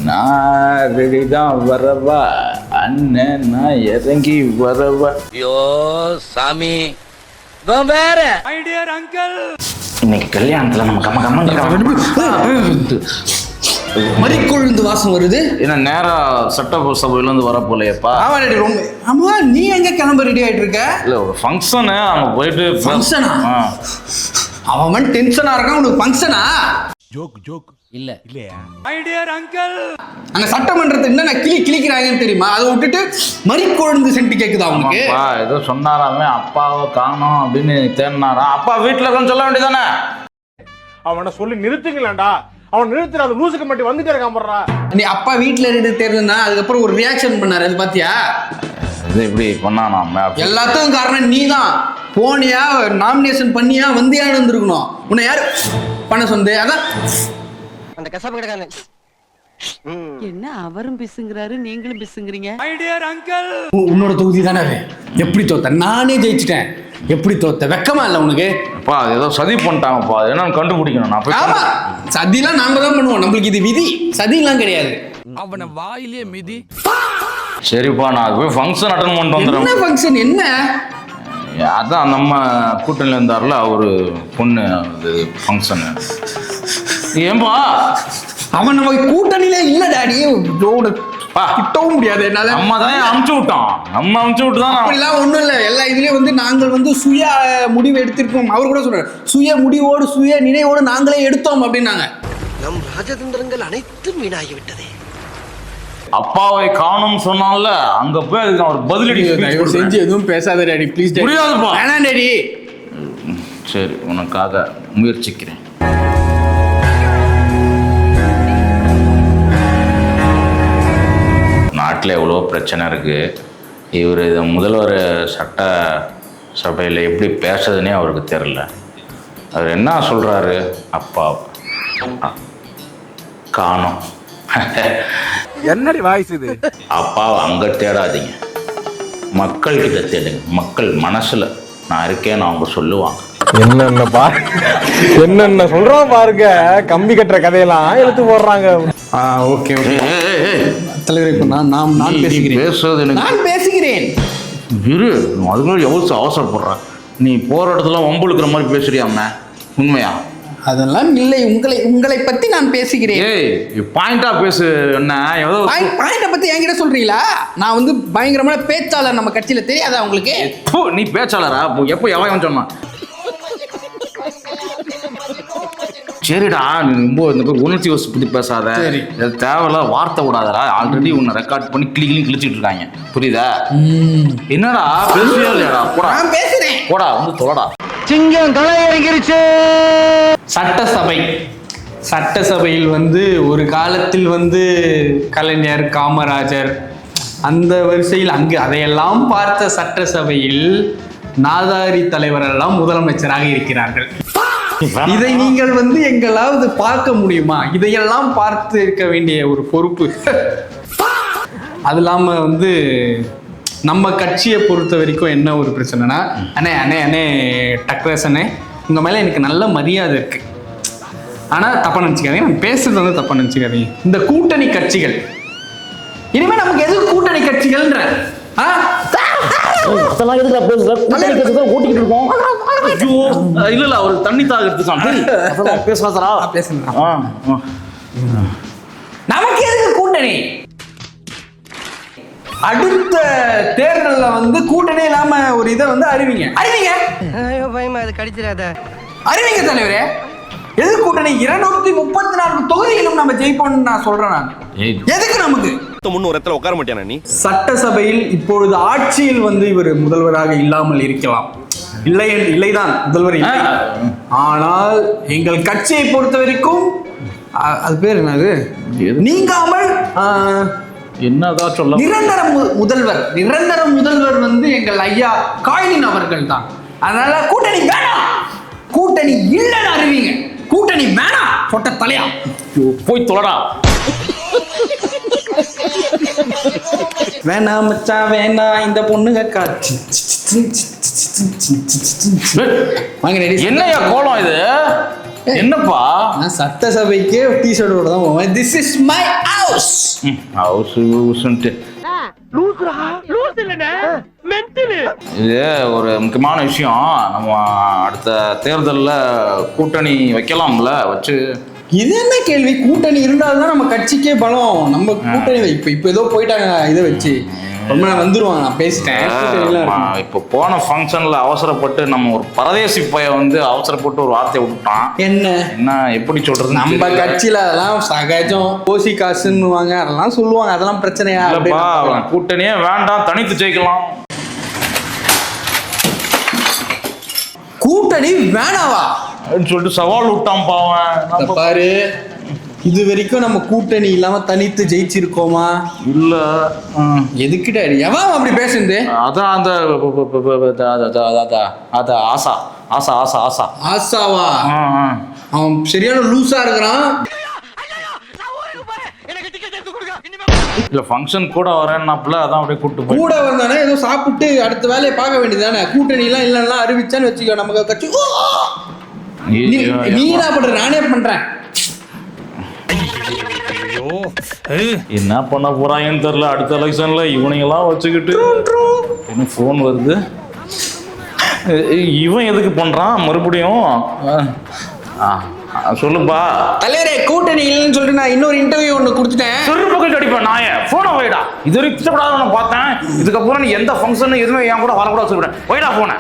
நான் ரெடி தான் வரவா அண்ணன் நான் இறங்கி வரவா. ஐயோ சாமி வேற இன்னைக்கு கல்யாணத்துல நம்ம மறிக்கொழுந்து வாசம் வருது. ஏன்னா நேரா சட்ட சபையிலேருந்து வர போலையப்பா. ஆமா ரெடி ரொம்ப. ஆமா நீ எங்க கிளம்ப ரெடி ஆயிட்டு இருக்க? இல்லை ஒரு ஃபங்க்ஷனு அங்கே போயிட்டு. ஃபங்க்ஷனா? அவன் டென்ஷனா இருக்கான். உனக்கு ஃபங்க்ஷனா? ஜோக் இல்ல இல்லையா? மை டியர் அங்கிள் அங்க சட்டமன்றத்தை என்ன கிளிக்கிறாங்கன்னு தெரியுமா? அதை விட்டுட்டு மறிக்கொழுந்து சென்ட் கேக்குதா அவனுக்கு? ஏதோ சொன்னாராமே அப்பாவை காணோம் அப்படின்னு தேடினாரா. அப்பா வீட்டுல இருக்குன்னு சொல்ல வேண்டியதானே? அவனை சொல்லி நிறுத்துங்களேன்டா. அவன் நிறுத்துற அது லூசுக்கு மட்டும் வந்துட்டே இருக்கான் போடுறா. நீ அப்பா வீட்டுல இருந்து தேர்ந்தா அதுக்கப்புறம் ஒரு ரியாக்ஷன் பண்ணாரு. அது பாத்தியா? இது இப்படி பண்ணானா? எல்லாத்துக்கும் காரணம் நீ தான். போனியா நாமினேஷன் பண்ணியா வந்தியான்னு இருந்திருக்கணும். உன்னை யாரு பண்ண சொன்னது? அதான் அந்த கசாப்பு கிடக்கானே. என்ன அவரும் பிசுங்கிறாரு நீங்களும் பிசுங்கிறீங்க. மை டியர் அங்கிள் உன்னோட தொகுதி தானே அது. எப்படி தோத்த? நானே ஜெயிச்சிட்டேன். எப்படி தோத்த? வெக்கமா இல்ல உனக்கு? அப்பா ஏதோ சதி பண்ணிட்டாங்கப்பா. என்னன்னு கண்டுபிடிக்கணும். ஆமா சதிலாம் நாம தான் பண்ணுவோம். நம்மளுக்கு இது விதி. சதிலாம் கிடையாது. அவனை வாயிலே மிதி. சரிப்பா நான் போய் ஃபங்க்ஷன் அட்டன் பண்ணிட்டு வந்துடுறேன். என்ன ஃபங்க்ஷன்? என்ன? அதான் நம்ம கூட்டணியில் இருந்தார்ல அவரு பொண்ணு ஃபங்க்ஷனு. ஏன்பா அவன் நம்ம கூட்டணியில இல்ல டாடி. கிட்டவும் முடியாது என்னால. நம்ம தான் அமுச்சு விட்டோம். நம்ம அமுச்சு விட்டு தான். அப்படிலாம் ஒண்ணும் இல்ல. எல்லா இதுலயும் வந்து நாங்கள் சுய முடிவு எடுத்திருக்கோம். அவர் கூட சொல்றாரு சுய முடிவோடு சுய நினைவோடு நாங்களே எடுத்தோம் அப்படின்னாங்க. நம் ராஜதந்திரங்கள் அனைத்தும் வீணாகிவிட்டதே. அப்பாவை காணும் சொன்னால அங்க போய் அதுக்கு அவர் பதிலடி செஞ்சு எதுவும் பேசாத டாடி ப்ளீஸ். முடியாதுப்பா. வேணாம் டாடி. சரி உனக்காக முயற்சிக்கிறேன். நாட்டில் எவ்வளோ பிரச்சனை இருக்குது. இவர் இதை முதல்வர் சட்ட சபையில் எப்படி பேசுறதுன்னே அவருக்கு தெரில. அவர் என்ன சொல்கிறாரு? அப்பா காணோம். என்னடி வாய்ஸ் இது? அப்பாவை அங்கே தேடாதீங்க, மக்கள்கிட்ட தேடுங்க. மக்கள் மனசில் நான் இருக்கேன்னு அவங்க சொல்லுவாங்க. என்னென்ன சொல்றோம் பாருங்க. கம்பி கட்டுற கதையெல்லாம் எடுத்து போடுறாங்க. ஓகே தலைவர். இப்போ நான் பேசுகிறேன். பேசுறது நான் பேசுகிறேன். இரு அதுக்குள்ள எவ்வளோ அவசரப்படுறேன். நீ போகிற இடத்துல வம்பு இழுக்கிற மாதிரி பேசுறியாம? உண்மையா? அதெல்லாம் இல்லை. உங்களை பத்தி நான் பேசுகிறேன். ஏய் பாயிண்டா பேசு. என்ன ஏதோ பாயிண்ட பத்தி என்கிட்ட சொல்றீங்களா? நான் வந்து பயங்கரமான பேச்சாளர் நம்ம கட்சியில. தெரியாதா உங்களுக்கு? நீ பேச்சாளரா? எப்போ எவன் சொன்னான்? சரிடா நீ ரொம்ப இந்த உணர்ச்சி வசதி பற்றி பேசாத. தேவையில்ல வார்த்தை விடாதடா. ஆல்ரெடி உன்னை ரெக்கார்ட் பண்ணி கிழிச்சிட்டு இருக்காங்க. புரியுதா? என்னடா பேசுறியா இல்லையாடா? போடா பேசுறேன். போடா வந்து தொலைடா. சிங்கம் களை இறங்கிருச்சு. சட்டசபையில் ஒரு காலத்தில் கலைஞர், காமராஜர் அந்த வரிசையில் அங்கு அதையெல்லாம் பார்த்த சட்டசபையில் நாதாரி தலைவர் எல்லாம் முதலமைச்சராக இருக்கிறார்கள். இதை நீங்கள் எங்களாவது பார்க்க முடியுமா? இதையெல்லாம் பார்த்து இருக்க வேண்டிய ஒரு பொறுப்பு. அது இல்லாம நம்ம கட்சியை பொறுத்த வரைக்கும் என்ன ஒரு பிரச்சனைனா, அண்ணே டக்ரஸ் அண்ணே உங்க மேல எனக்கு நல்ல மரியாதை இருக்கு. ஆனா தப்பா நினைச்சுக்காதீங்க, நான் பேசுறது தப்பா நினைச்சுக்காதீங்க. இந்த கூட்டணி கட்சிகள் இனிமே நமக்கு எது கூட்டணி கட்சிகள்ன்ற அதெல்லாம் எதுக்கு பேசுற? கூட்டணி கட்சி தான் ஓட்டிக்கிட்டு இருக்கோம். இல்ல அவர் தண்ணி தாகிறதுக்கு பேசுறா. நமக்கு எதுக்கு கூட்டணி? அடுத்த தேர்தல்ல கூட்டணி இல்லாம ஒரு இதை அறிவிங்க. ஐயோ பயமா அது கடிச்சிடாத. அறிவிங்க தலைவரே. எது கூட்டணி? 234 தொகுதிகளும் நம்ம ஜெயிப்போம்னு நான் சொல்றேன். நான் எதுக்கு நமக்கு முன்னூரத்துல உட்கார மாட்டேனா நீ? சட்டசபையில் இப்பொழுது ஆட்சியில் இவர் முதல்வராக இல்லாமல் இருக்கலாம். இல்லைதான் முதல்வர் இல்லை. ஆனால் எங்கள் கட்சியை பொறுத்த வரைக்கும் அது பேர் என்னது? நீங்காமல் என்னதான் சொல்ல நிரந்தர முதல்வர் எங்கள் ஐயா காயினின் அவர்கள் தான். அதனால கூட்டணி வேணாம். கூட்டணி இல்லைன்னு அறிவிங்க. கூட்டணி வேணாம். சொட்ட தலையா போய் தொலைடா. வேணாம் மச்சான் வேணாம் இந்த பொண்ணுங்க காட்சி. என்னையா கோலம் இது? என்னப்பா? நான் சட்டசபைக்கு டி-ஷர்ட்டோட தான் போவேன். This is my house. ஹவுஸ்ன்ட்டு இது ஒரு முக்கியமான விஷயம். நம்ம அடுத்த தேர்தலில் கூட்டணி வைக்கலாம்ல, வச்சு இது என்ன கேள்வி? கூட்டணி இருந்தால்தான் நம்ம கட்சிக்கே பலம். நம்ம கூட்டணி இப்ப ஏதோ போயிட்டாங்க இதை வச்சு ரொம்ப நாள் வந்துருவாங்க. நான் பேசிட்டேன். இப்போ போன ஃபங்க்ஷன்ல அவசரப்பட்டு நம்ம ஒரு பரதேசி பைய வந்து அவசரப்பட்டு ஒரு வார்த்தையை விட்டுட்டான். என்ன எப்படி சொல்றது? நம்ம கட்சியில அதெல்லாம் சகஜம். ஓசி காசுன்னுவாங்க, அதெல்லாம் சொல்லுவாங்க. அதெல்லாம் பிரச்சனையா? கூட்டணியே வேண்டாம், தனித்து ஜெயிக்கலாம். கூட்டணி வேணாவா சொல்லிட்டு சவால் விட்டான் பாவன். பாரு, இது வரைக்கும் நம்ம கூட்டணி இல்லாம தனித்து ஜெயிச்சிருக்கோமா? இல்ல. எதுக்கிட்ட எவன் அப்படி பேசுறது? அதான் அந்த ஆசா ஆசா ஆசா ஆசா ஆசாவா? அவன் சரியான லூசா இருக்கிறான். இல்ல ஃபங்க்ஷன் கூட வரேன்னாப்ல, அதான் அப்படியே கூட்டு கூட வந்தானே ஏதோ சாப்பிட்டு அடுத்த வேலையை பார்க்க வேண்டியதானே. கூட்டணி எல்லாம் இல்லைன்னா அறிவிச்சான்னு வச்சுக்கோ நமக்கு கட்சி. நீ என்ன பண்ற? நானே பண்றேன். என்ன பண்ண போறாங்கன்னு தெரியல. அடுத்த எலெக்ஷன்ல இவனையெல்லாம் வச்சுக்கிட்டு என்ன ஃபோன் வருது. இவன் எதுக்கு பண்றான் மறுபடியும்? சொல்லுப்பா தலைவரே, கூட்டணி இல்லைன்னு சொல்லிட்டு நான் இன்னொரு இன்டர்வியூ ஒன்று கொடுத்துட்டேன். சொல்லுப்பா அடிப்பேன் நாய. போனை வைடா. இது வரைக்கும் பார்த்தேன். இதுக்கப்புறம் நீ எந்த ஃபங்க்ஷன் எதுவுமே என் கூட வரக்கூடாது சொல்லிவிட்டேன். வைடா போன.